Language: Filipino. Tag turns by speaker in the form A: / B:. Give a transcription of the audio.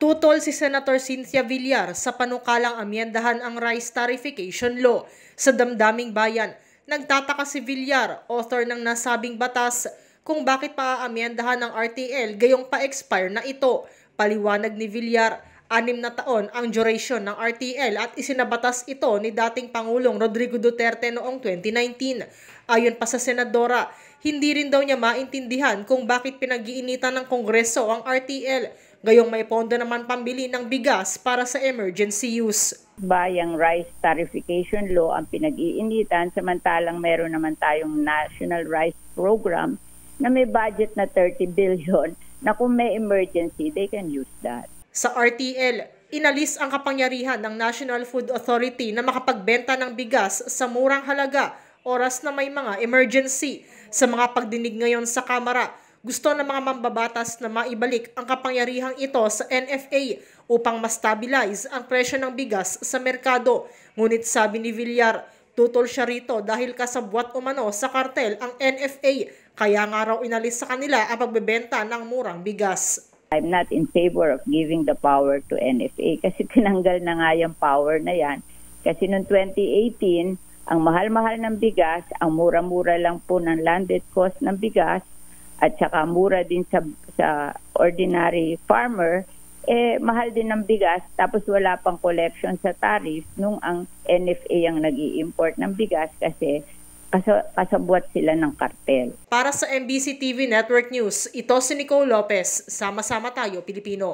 A: Tutol si Senator Cynthia Villar sa panukalang amyendahan ang Rice Tariffication Law sa damdaming bayan. Nagtataka si Villar, author ng nasabing batas, kung bakit pa-aamyendahan ng RTL gayong pa-expire na ito. Paliwanag ni Villar, 6 na taon ang duration ng RTL at isinabatas ito ni dating Pangulong Rodrigo Duterte noong 2019. Ayon pa sa senadora, hindi rin daw niya maintindihan kung bakit pinag-iinitan ng Kongreso ang RTL. Gayong may pondo naman pambili ng bigas para sa emergency use.
B: Bayang Rice Tariffication Law ang pinag-iinitan, samantalang meron naman tayong National Rice Program na may budget na 30 billion na kung may emergency, they can use that.
A: Sa RTL, inalis ang kapangyarihan ng National Food Authority na makapagbenta ng bigas sa murang halaga oras na may mga emergency. Sa mga pagdinig ngayon sa Kamara, gusto ng mga mambabatas na maibalik ang kapangyarihang ito sa NFA upang ma-stabilize ang presyo ng bigas sa merkado. Ngunit sabi ni Villar, tutol siya rito dahil kasabwat umano sa kartel ang NFA, kaya nga raw inalis sa kanila ang pagbebenta ng murang bigas.
B: I'm not in favor of giving the power to NFA kasi tinanggal na nga yung power na yan. Kasi noong 2018, ang mahal-mahal ng bigas, ang mura-mura lang po ng landed cost ng bigas, at saka mura din sa ordinary farmer, mahal din ng bigas, tapos wala pang collection sa tariff nung ang NFA ang nag-i-import ng bigas kasi kasabwat sila ng kartel.
A: Para sa MBC TV Network News, ito si Nicole Lopez. Sama-sama tayo, Pilipino.